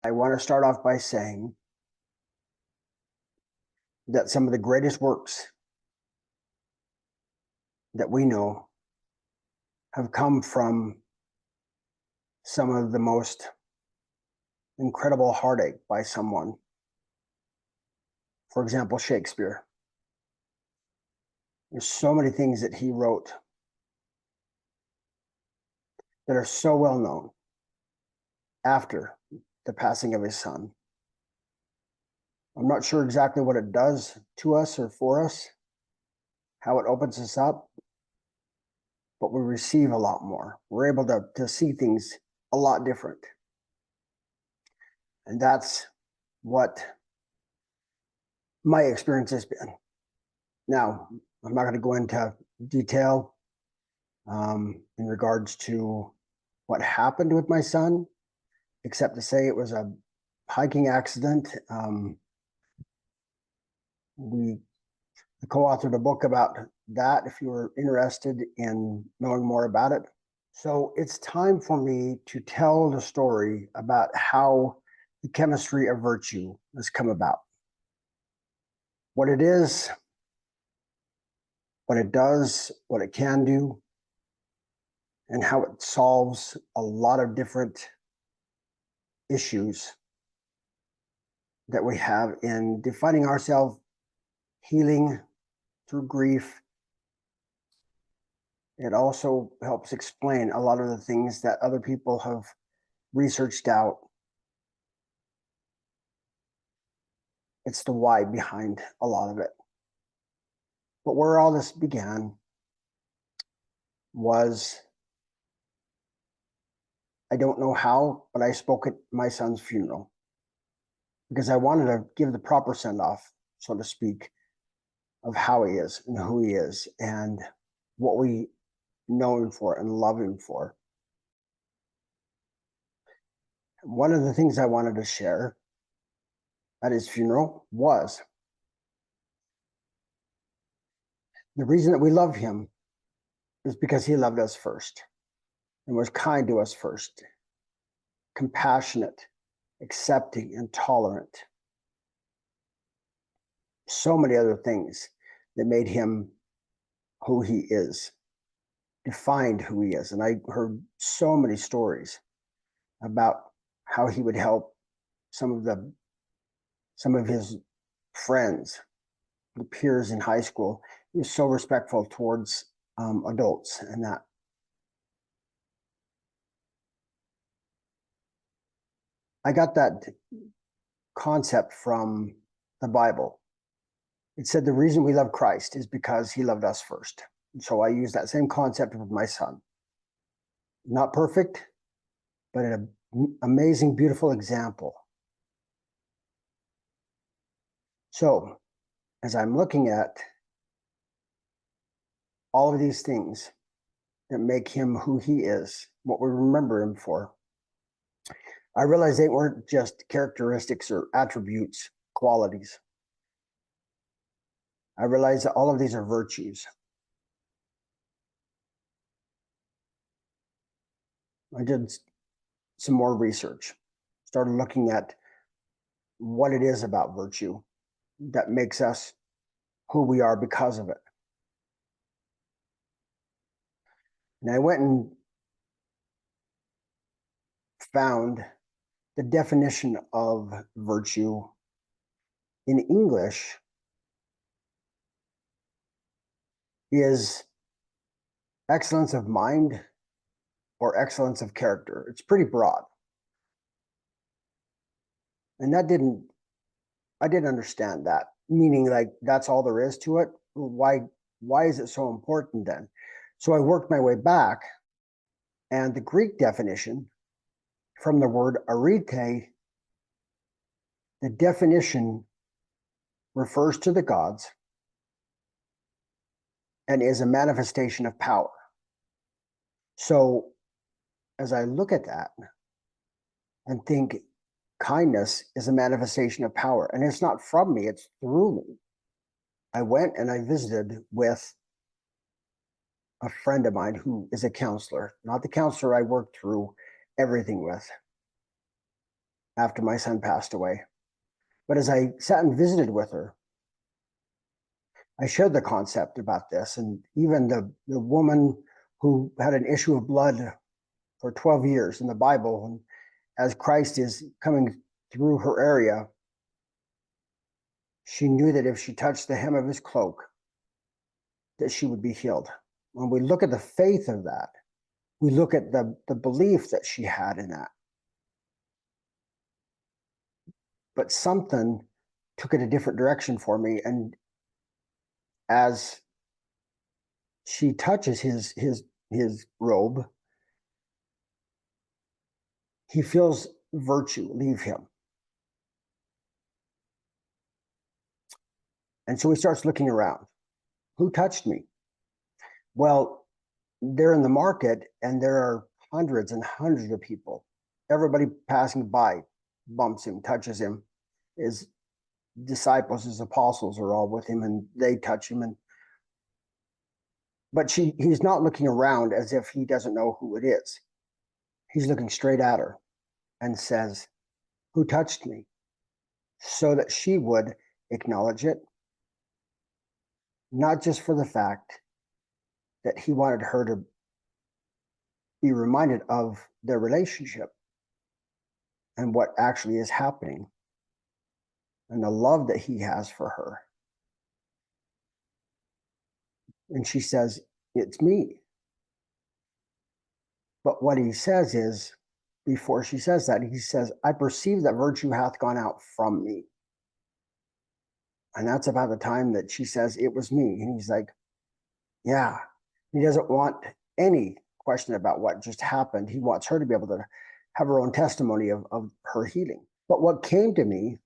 I want to start off by saying that some of the greatest works that we know have come from some of the most incredible heartache by someone. For example, Shakespeare. There's so many things that he wrote that are so well known after the passing of his son. I'm not sure exactly what it does to us or for us, how it opens us up, but we receive a lot more. We're able to see things a lot different. And that's what my experience has been. Now, I'm not going to go into detail in regards to what happened with my son, except to say it was a hiking accident. We co-authored a book about that if you were interested in knowing more about it. So it's time for me to tell the story about how the chemistry of virtue has come about. What it is, what it does, what it can do, and how it solves a lot of different issues that we have in defining ourselves, healing through grief. It also helps explain a lot of the things that other people have researched out. It's the why behind a lot of it. But where all this began was, I don't know how, but I spoke at my son's funeral because I wanted to give the proper send-off, so to speak, of how he is and who he is and what we know him for and love him for. One of the things I wanted to share at his funeral was the reason that we love him is because he loved us first and was kind to us first, compassionate, accepting, and tolerant. So many other things that made him who he is, defined who he is. And I heard so many stories about how he would help some of his friends, the peers in high school. He was so respectful towards adults and that. I got that concept from the Bible. It said the reason we love Christ is because he loved us first. And so I use that same concept with my son. Not perfect, but an amazing, beautiful example. So as I'm looking at all of these things that make him who he is, what we remember him for, I realized they weren't just characteristics or attributes, qualities. I realized that all of these are virtues. I did some more research, started looking at what it is about virtue that makes us who we are because of it. And I went and found the definition of virtue in English is excellence of mind or excellence of character. It's pretty broad. And I didn't understand that, meaning like that's all there is to it. Why is it so important then? So I worked my way back, and the Greek definition from the word arete, the definition refers to the gods and is a manifestation of power. So as I look at that and think kindness is a manifestation of power, and it's not from me, it's through me. I went and I visited with a friend of mine who is a counselor, not the counselor I worked through everything with. after my son passed away. But as I sat and visited with her, I shared the concept about this. And even the woman who had an issue of blood for 12 years in the Bible, and as Christ is coming through her area, she knew that if she touched the hem of his cloak, that she would be healed. When we look at the faith of that, we look at the belief that she had in that. But something took it a different direction for me. And as she touches his robe, he feels virtue leave him. And so he starts looking around. Who touched me? Well, they're in the market and there are hundreds and hundreds of people. Everybody passing by bumps him, touches him. His disciples, his apostles are all with him and they touch him. But he's not looking around as if he doesn't know who it is. He's looking straight at her and says, who touched me? So that she would acknowledge it, not just for the fact that he wanted her to be reminded of their relationship and what actually is happening and the love that he has for her. And she says, it's me. But what he says is, before she says that, he says, I perceive that virtue hath gone out from me. And that's about the time that she says, it was me. And he's like, yeah. He doesn't want any question about what just happened. He wants her to be able to have her own testimony of her healing. But what came to me,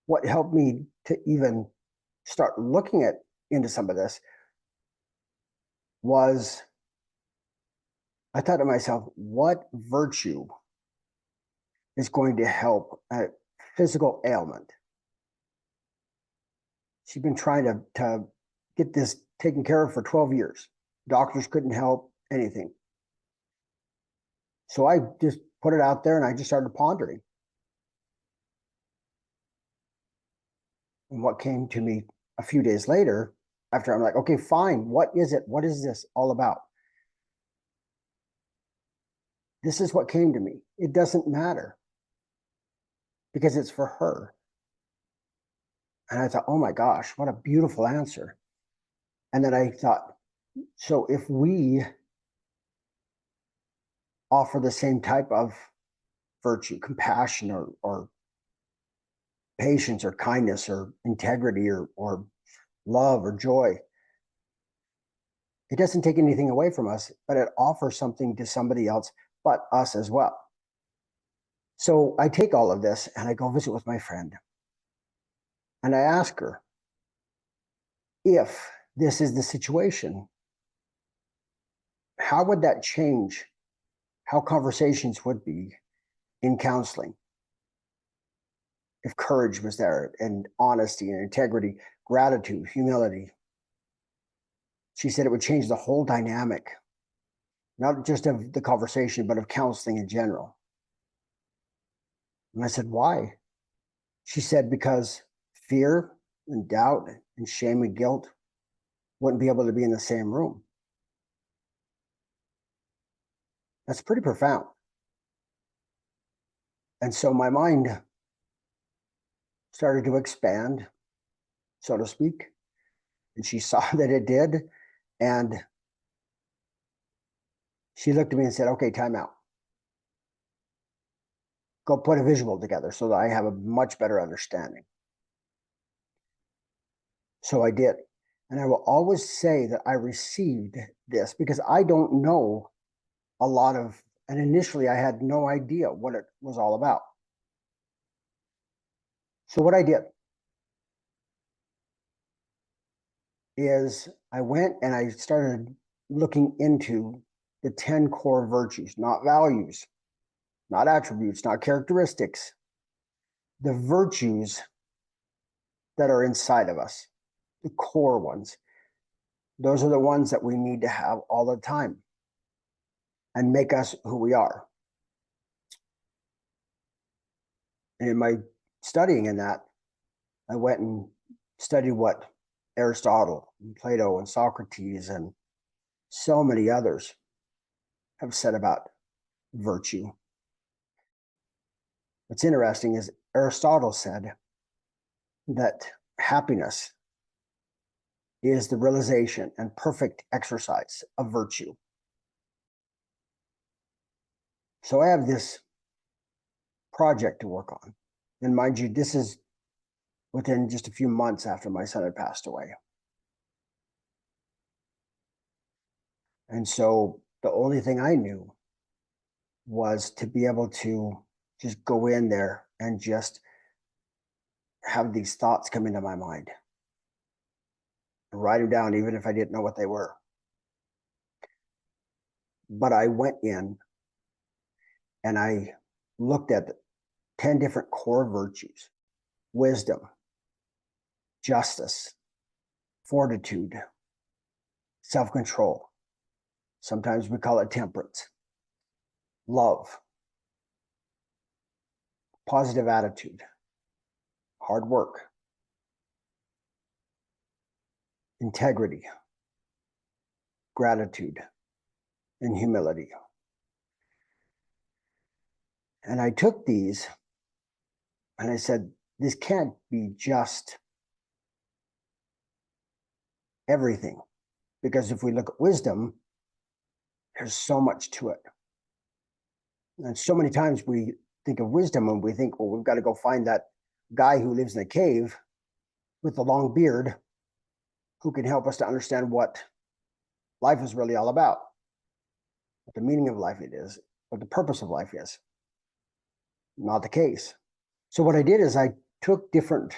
what helped me to even start looking into some of this was, I thought to myself, what virtue is going to help a physical ailment? She's been trying to get this taken care of for 12 years. Doctors couldn't help anything. So I just put it out there and I just started pondering. And what came to me a few days later, after I'm like, okay, fine, what is it? What is this all about? This is what came to me. It doesn't matter because it's for her. And I thought, oh my gosh, what a beautiful answer. And then I thought, so if we offer the same type of virtue, compassion or patience or kindness or integrity or love or joy, it doesn't take anything away from us, but it offers something to somebody else but us as well. So I take all of this and I go visit with my friend. And I ask her, if this is the situation, how would that change how conversations would be in counseling? If courage was there and honesty and integrity, gratitude, humility. She said it would change the whole dynamic, not just of the conversation, but of counseling in general. And I said, why? She said, because fear and doubt and shame and guilt wouldn't be able to be in the same room. That's pretty profound. And so my mind started to expand, so to speak. And she saw that it did. And she looked at me and said, okay, time out. Go put a visual together so that I have a much better understanding. So I did. And I will always say that I received this because I don't know a lot of, and initially I had no idea what it was all about. So what I did is I went and I started looking into the 10 core virtues, not values, not attributes, not characteristics, the virtues that are inside of us, the core ones. Those are the ones that we need to have all the time and make us who we are. And in my studying in that, I went and studied what Aristotle and Plato and Socrates and so many others have said about virtue. What's interesting is Aristotle said that happiness is the realization and perfect exercise of virtue. So I have this project to work on. And mind you, this is within just a few months after my son had passed away. And so the only thing I knew was to be able to just go in there and just have these thoughts come into my mind and write them down, even if I didn't know what they were. But I went in and I looked at 10 different core virtues: wisdom, justice, fortitude, self-control. Sometimes we call it temperance, love, positive attitude, hard work, integrity, gratitude, and humility. And I took these and I said, this can't be just everything, because if we look at wisdom, there's so much to it. And so many times we think of wisdom and we think, well, we've got to go find that guy who lives in a cave with the long beard who can help us to understand what life is really all about, what the meaning of life it is, what the purpose of life is. Not the case. So what I did is I took different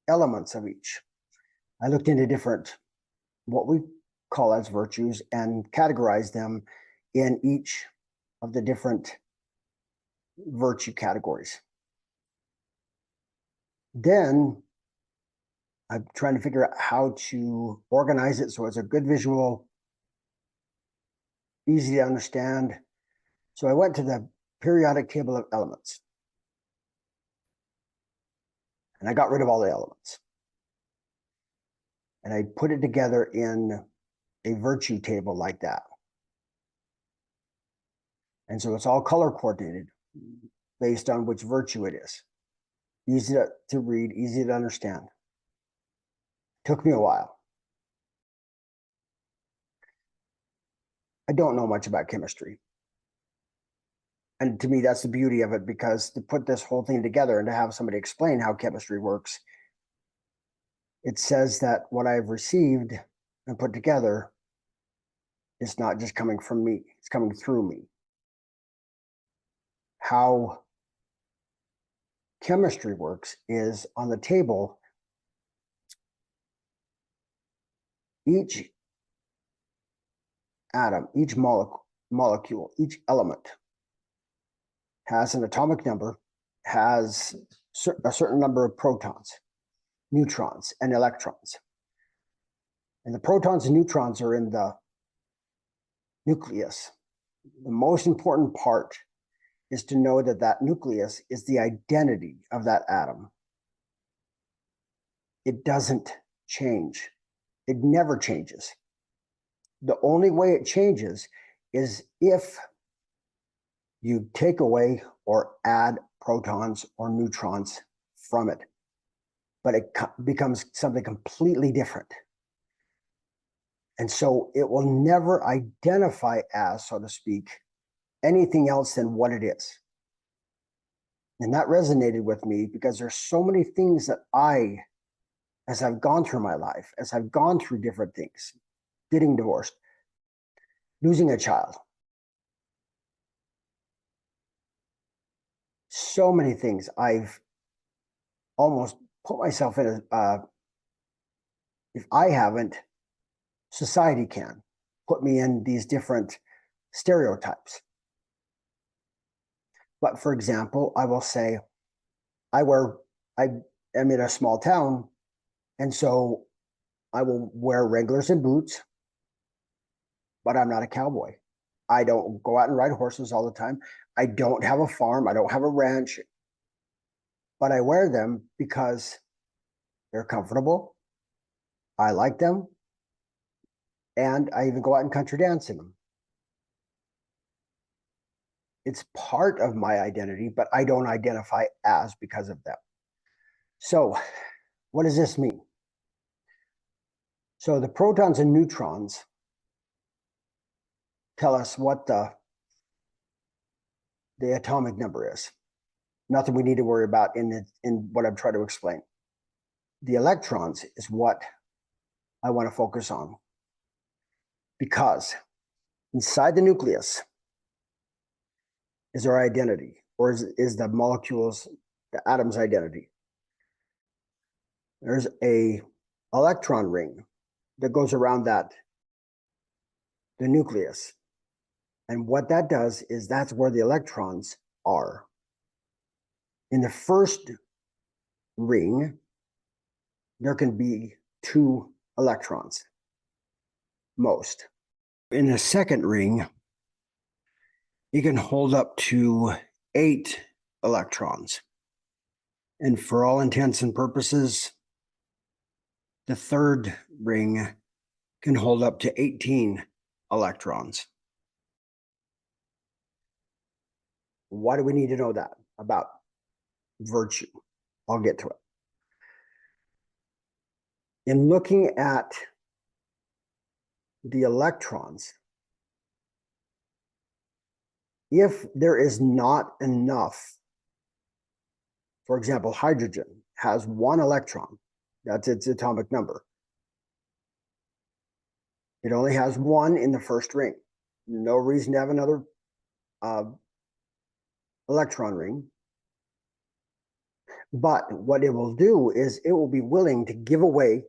elements of each. I looked into different, what we call as virtues, and categorized them in each of the different virtue categories. Then I'm trying to figure out how to organize it so it's a good visual, easy to understand. So I went to the periodic table of elements and I got rid of all the elements. And I put it together in a virtue table like that. And so it's all color coordinated based on which virtue it is. Easy to read, easy to understand. Took me a while. I don't know much about chemistry. And to me, that's the beauty of it, because to put this whole thing together and to have somebody explain how chemistry works, it says that what I've received and put together is not just coming from me, it's coming through me. How chemistry works is on the table, each atom, each molecule, each element has an atomic number, has a certain number of protons, neutrons, and electrons. And the protons and neutrons are in the nucleus. The most important part is to know that that nucleus is the identity of that atom. It doesn't change. It never changes. The only way it changes is if you take away or add protons or neutrons from it, but it becomes something completely different. And so it will never identify as, so to speak, anything else than what it is. And that resonated with me because there's so many things that as I've gone through my life, as I've gone through different things, getting divorced, losing a child, so many things I've almost put myself in if I haven't, society can put me in these different stereotypes. But for example, I will say, I am in a small town, and so I will wear Wranglers and boots, but I'm not a cowboy. I don't go out and ride horses all the time. I don't have a farm. I don't have a ranch. but I wear them because they're comfortable. I like them. And I even go out and country dance in them. It's part of my identity, but I don't identify as because of them. So what does this mean? So the protons and neutrons tell us what the atomic number is. Nothing we need to worry about in what I'm trying to explain. The electrons is what I want to focus on, because inside the nucleus is our identity, or is the molecules, the atom's identity. There's a electron ring that goes around the nucleus. And what that does is that's where the electrons are. In the first ring, there can be 2 electrons, most. In the second ring, you can hold up to 8 electrons. And for all intents and purposes, the third ring can hold up to 18 electrons. Why do we need to know that about virtue? I'll get to it. In looking at the electrons, if there is not enough, for example, hydrogen has 1 electron, that's its atomic number. It only has 1 in the first ring. No reason to have another electron ring. But what it will do is it will be willing to give away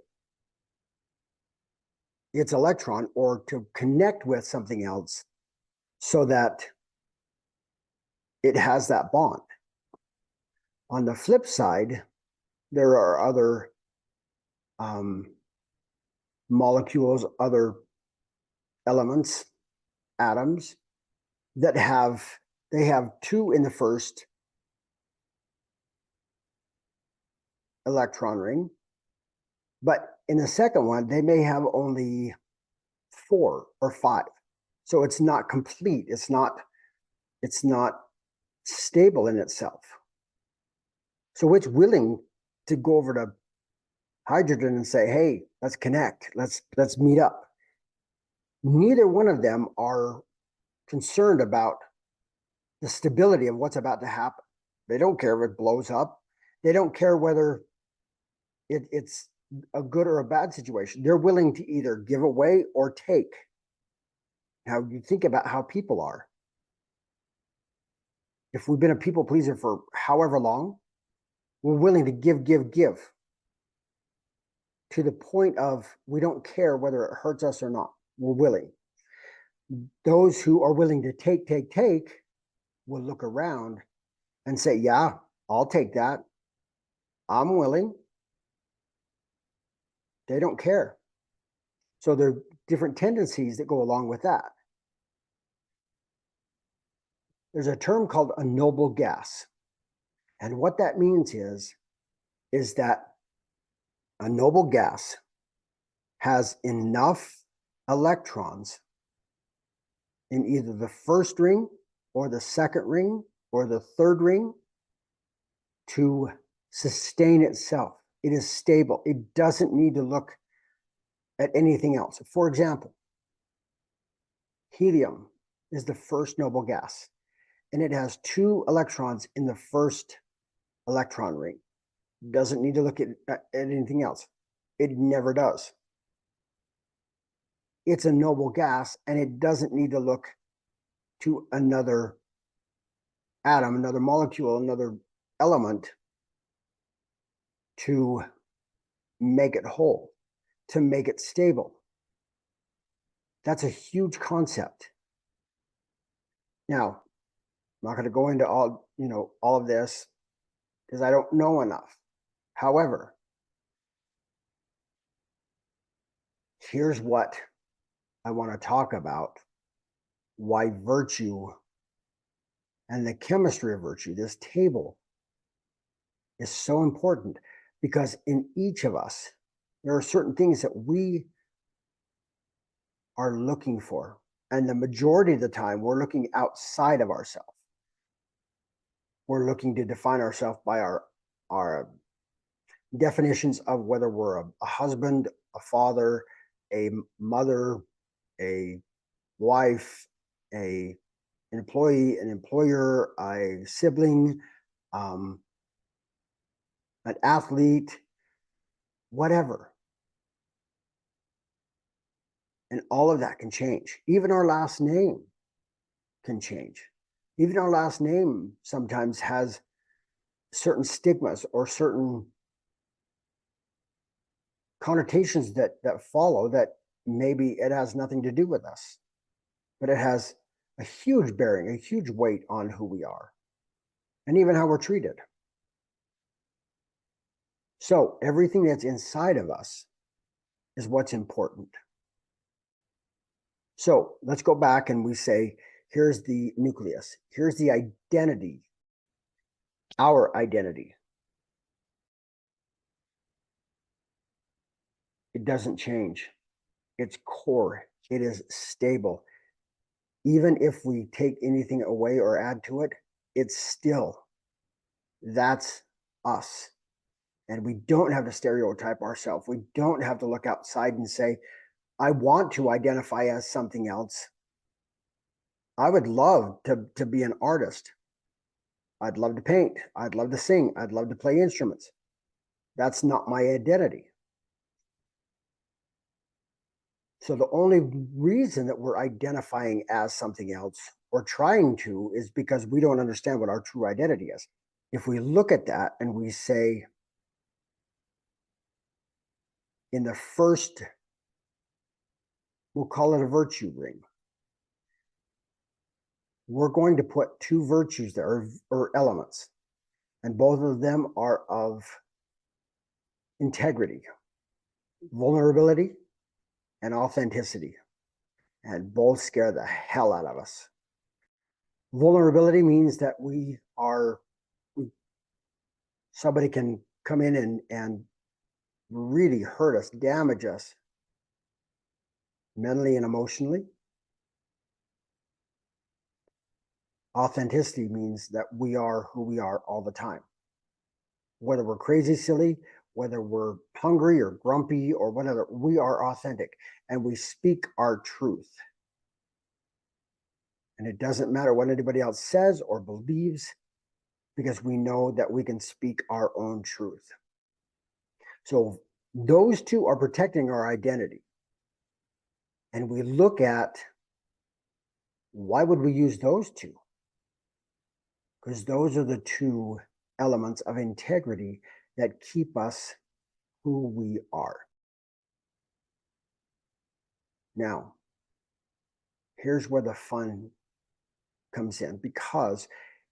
its electron or to connect with something else so that it has that bond. On the flip side, there are other molecules, other elements, atoms that they have 2 in the first electron ring, but in the second one, they may have only 4 or 5. So it's not complete. It's not stable in itself. So it's willing to go over to hydrogen and say, hey, let's connect. Let's meet up. Neither one of them are concerned about the stability of what's about to happen. They don't care if it blows up. They don't care whether it's a good or a bad situation. They're willing to either give away or take. Now, you think about how people are. If we've been a people pleaser for however long, we're willing to give to the point of we don't care whether it hurts us or not. We're willing. Those who are willing to take will look around and say, yeah, I'll take that. I'm willing. They don't care. So there are different tendencies that go along with that. There's a term called a noble gas. And what that means is that a noble gas has enough electrons in either the first ring or the second ring or the third ring to sustain itself. It is stable. It doesn't need to look at anything else. For example, helium is the first noble gas, and it has 2 electrons in the first electron ring. Doesn't need to look at anything else. It never does. It's a noble gas, and it doesn't need to look to another atom, another molecule, another element to make it whole, to make it stable. That's a huge concept. Now, I'm not going to go into all of this because I don't know enough. However, here's what I want to talk about: why virtue and the chemistry of virtue, this table, is so important, because in each of us, there are certain things that we are looking for. And the majority of the time, we're looking outside of ourselves. We're looking to define ourselves by our definitions of whether we're a husband, a father, a mother, a wife, a an employee, an employer, a sibling, um, an athlete, whatever. And all of that can change. Even our last name can change. Even our last name sometimes has certain stigmas or certain connotations that follow, that maybe it has nothing to do with us, but it has a huge bearing, a huge weight on who we are, and even how we're treated. So everything that's inside of us is what's important. So let's go back and we say, here's the nucleus, here's the identity, our identity. It doesn't change. It's core. It is stable. Even if we take anything away or add to it, it's still, that's us. And we don't have to stereotype ourselves. We don't have to look outside and say, I want to identify as something else. I would love to be an artist. I'd love to paint. I'd love to sing. I'd love to play instruments. That's not my identity. So the only reason that we're identifying as something else or trying to is because we don't understand what our true identity is. If we look at that and we say, in the first, we'll call it a virtue ring, we're going to put two virtues there, or elements, and both of them are of integrity, vulnerability, and authenticity, and both scare the hell out of us. Vulnerability means that somebody can come in and really hurt us, damage us mentally and emotionally. Authenticity means that we are who we are all the time. Whether we're crazy silly, whether we're hungry or grumpy or whatever, we are authentic and we speak our truth. And it doesn't matter what anybody else says or believes, because we know that we can speak our own truth. So those two are protecting our identity. And we look at, why would we use those two? Because those are the two elements of integrity that keep us who we are. Now, here's where the fun comes in, because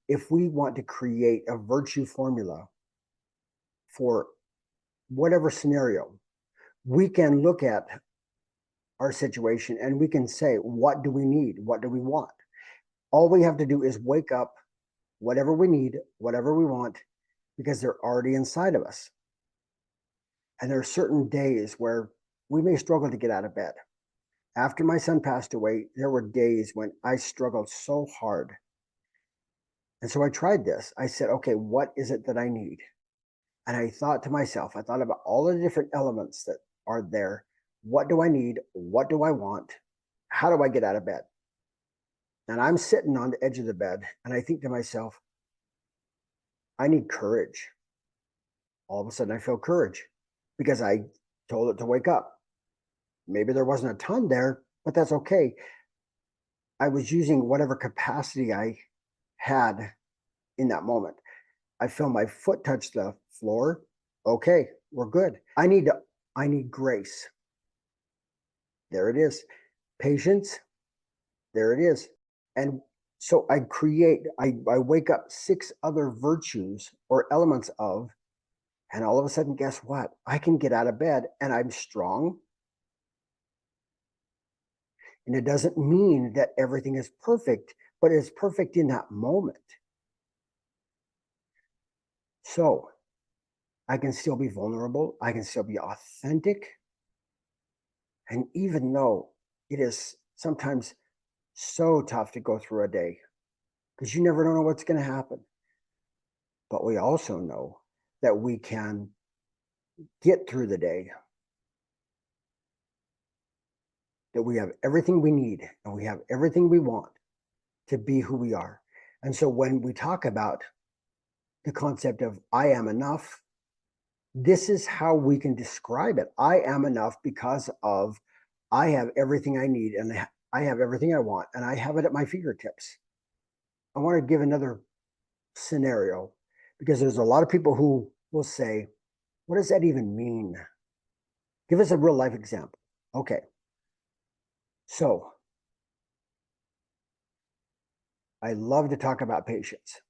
if we want to create a virtue formula for whatever scenario, we can look at our situation and we can say, what do we need? What do we want? All we have to do is wake up whatever we need, whatever we want, because they're already inside of us. And there are certain days where we may struggle to get out of bed. After my son passed away, there were days when I struggled so hard. And so I tried this. I said, okay, what is it that I need? And I thought to myself, I thought about all the different elements that are there. What do I need? What do I want? How do I get out of bed? And I'm sitting on the edge of the bed and I think to myself, I need courage. All of a sudden I feel courage because I told it to wake up. Maybe there wasn't a ton there, but that's okay. I was using whatever capacity I had in that moment. I feel my foot touch the floor. Okay, we're good. I need grace. There it is. Patience. There it is. And so I wake up 6 other virtues or elements of, and all of a sudden, guess what? I can get out of bed and I'm strong. And it doesn't mean that everything is perfect, but it's perfect in that moment. So I can still be vulnerable. I can still be authentic. And even though it is sometimes so tough to go through a day, because you never know what's going to happen. But we also know that we can get through the day, that we have everything we need and we have everything we want to be who we are. And so when we talk about the concept of I am enough, this is how we can describe it. I am enough because of I have everything I need and I have everything I want and I have it at my fingertips. I want to give another scenario because there's a lot of people who will say, what does that even mean? Give us a real life example. Okay. So I love to talk about patience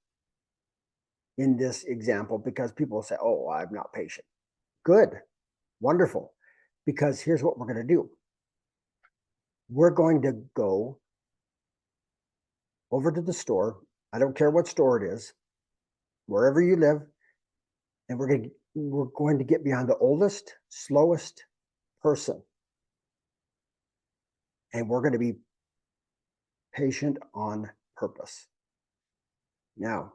in this example because people say, oh, I'm not patient. Good. Wonderful. Because here's what we're going to do. We're going to go over to the store. I don't care what store it is, wherever you live, and we're going to get behind the oldest, slowest person. And we're going to be patient on purpose. Now,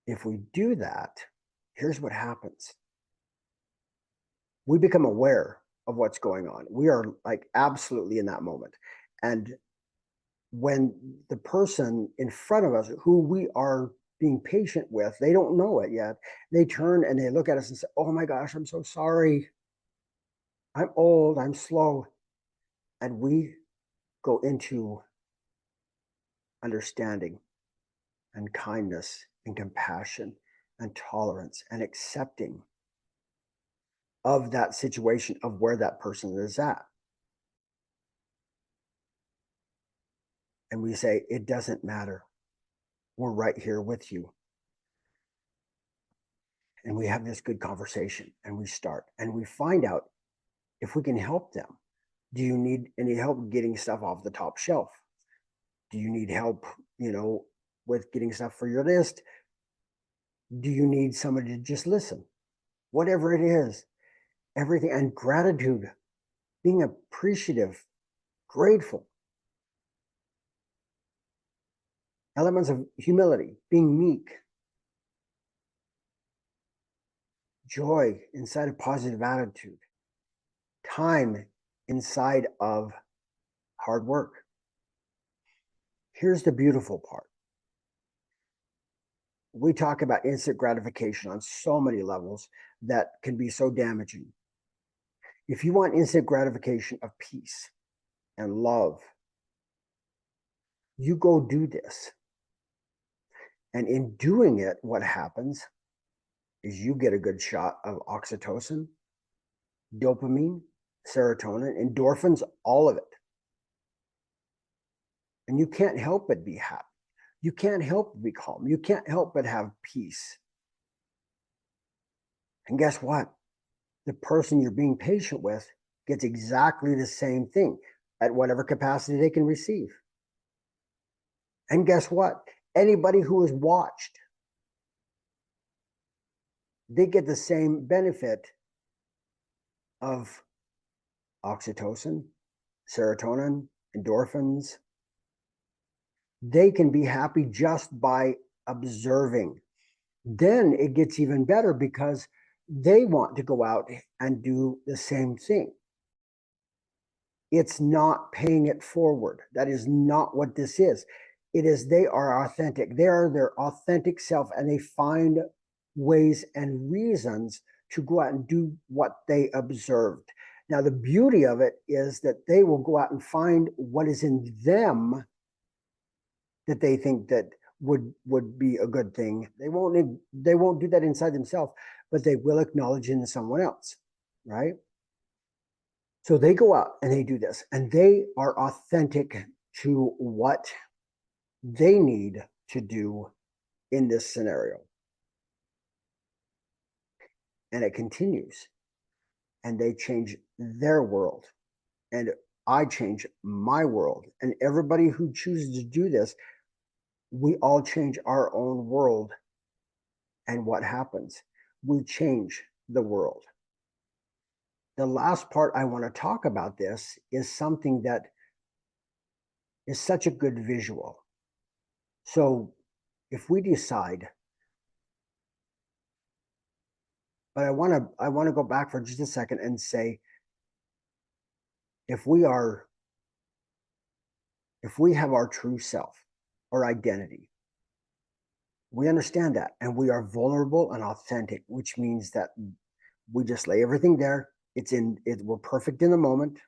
if we do that, here's what happens. We become aware of what's going on. We are like absolutely in that moment. And when the person in front of us, who we are being patient with, they don't know it yet, they turn and they look at us and say, oh my gosh, I'm so sorry. I'm old, I'm slow. And we go into understanding and kindness and compassion and tolerance and accepting of that situation, of where that person is at. And we say, it doesn't matter. We're right here with you. And we have this good conversation and we start and we find out if we can help them. Do you need any help getting stuff off the top shelf? Do you need help, with getting stuff for your list? Do you need somebody to just listen? Whatever it is, everything, and gratitude, being appreciative, grateful. Elements of humility, being meek, joy inside of positive attitude, time inside of hard work. Here's the beautiful part. We talk about instant gratification on so many levels that can be so damaging. If you want instant gratification of peace and love, you go do this. And in doing it, what happens is you get a good shot of oxytocin, dopamine, serotonin, endorphins, all of it. And you can't help but be happy. You can't help but be calm. You can't help but have peace. And guess what? The person you're being patient with gets exactly the same thing at whatever capacity they can receive. And guess what? Anybody who is watched, they get the same benefit of oxytocin, serotonin, endorphins. They can be happy just by observing. Then it gets even better because they want to go out and do the same thing. It's not paying it forward. That is not what this is. It is they are authentic. They are their authentic self, and they find ways and reasons to go out and do what they observed. Now, the beauty of it is that they will go out and find what is in them that they think that would be a good thing. They won't do that inside themselves, but they will acknowledge in someone else, right? So they go out and they do this, and they are authentic to what they need to do in this scenario. And it continues, and they change their world, and I change my world. And everybody who chooses to do this, we all change our own world. And what happens? we change the world. The last part I want to talk about this is something that is such a good visual. So if we decide, but I want to go back for just a second and say, if we have our true self or identity, we understand that, and we are vulnerable and authentic, which means that we just lay everything there. We're perfect in the moment.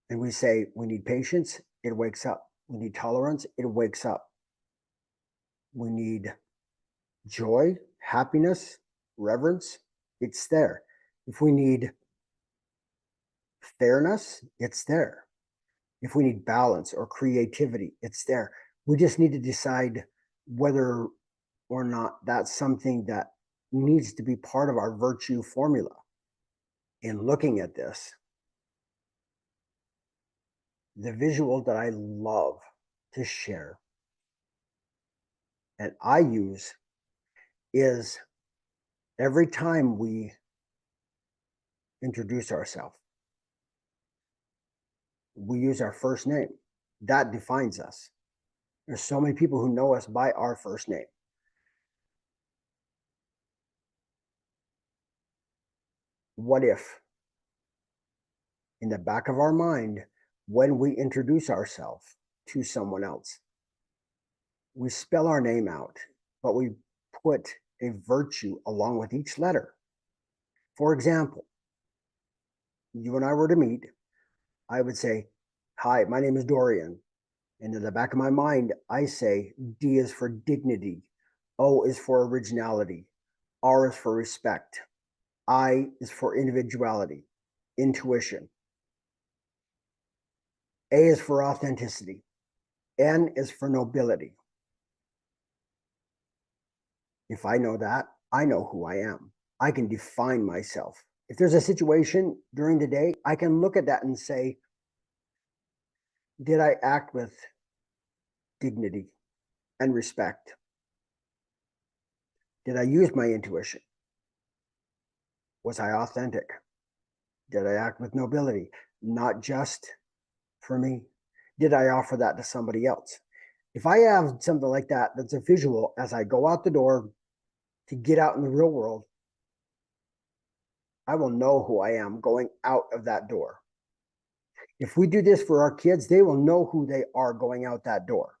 And we say, we need patience, it wakes up. We need tolerance, it wakes up. We need joy, happiness, reverence, it's there. If we need fairness, it's there. If we need balance or creativity, it's there. We just need to decide whether or not that's something that needs to be part of our virtue formula. In looking at this, the visual that I love to share and I use is every time we introduce ourselves, we use our first name. That defines us. There's so many people who know us by our first name. What if, in the back of our mind, when we introduce ourselves to someone else, we spell our name out, but we put a virtue along with each letter? For example, you and I were to meet, I would say, "Hi, my name is Dorian." And in the back of my mind, I say, D is for dignity, O is for originality, R is for respect, I is for individuality, intuition, A is for authenticity, N is for nobility. If I know that, I know who I am. I can define myself. If there's a situation during the day, I can look at that and say, did I act with dignity and respect? Did I use my intuition? Was I authentic? Did I act with nobility? Not just for me. Did I offer that to somebody else? If I have something like that, that's a visual as I go out the door to get out in the real world, I will know who I am going out of that door. If we do this for our kids, they will know who they are going out that door.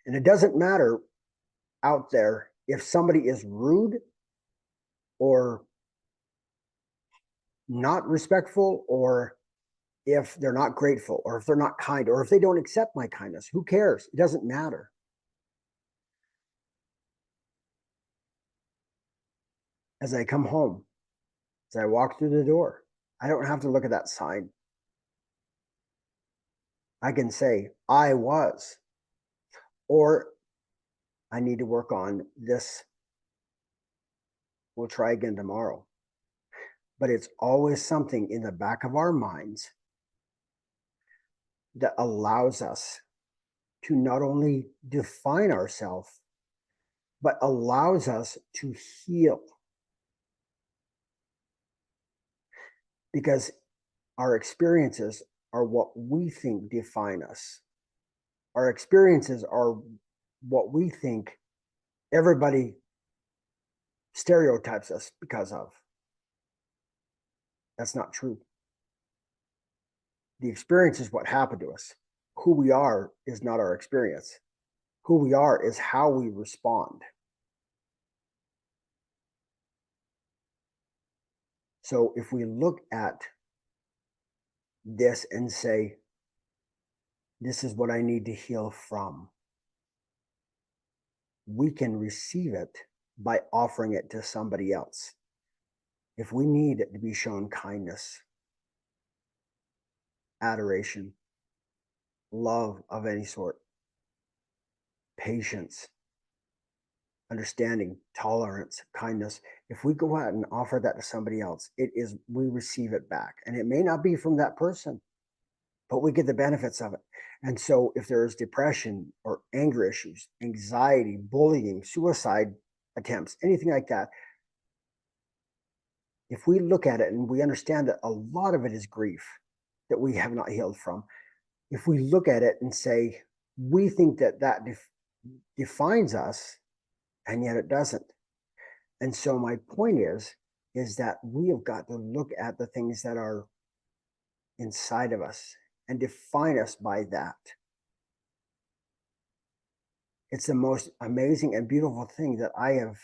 And it doesn't matter out there if somebody is rude or not respectful, or if they're not grateful, or if they're not kind, or if they don't accept my kindness. Who cares? It doesn't matter. As I come home, as I walk through the door, I don't have to look at that sign. I can say, I was, or I need to work on this. We'll try again tomorrow. But it's always something in the back of our minds that allows us to not only define ourselves, but allows us to heal. Because our experiences are what we think define us. Our experiences are what we think everybody stereotypes us because of. That's not true. The experience is what happened to us. Who we are is not our experience. Who we are is how we respond. So if we look at this and say, this is what I need to heal from, we can receive it by offering it to somebody else. If we need to be shown kindness, adoration, love of any sort, patience, understanding, tolerance, kindness, if we go out and offer that to somebody else, we receive it back. And it may not be from that person, but we get the benefits of it. And so if there is depression or anger issues, anxiety, bullying, suicide, attempts, anything like that. If we look at it and we understand that a lot of it is grief that we have not healed from, if we look at it and say, we think that defines us, and yet it doesn't. And so my point is that we have got to look at the things that are inside of us and define us by that. It's the most amazing and beautiful thing that I have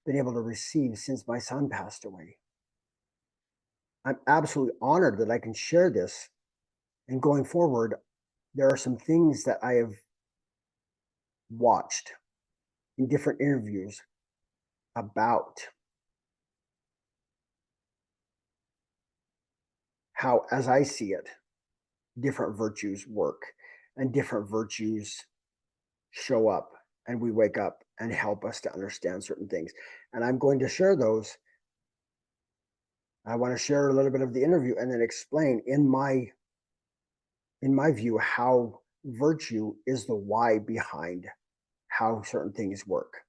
been able to receive since my son passed away. I'm absolutely honored that I can share this. And going forward, there are some things that I have watched in different interviews about how, as I see it, different virtues work and different virtues show up, and we wake up and help us to understand certain things. And I'm going to share those. I want to share a little bit of the interview and then explain in my view how virtue is the why behind how certain things work.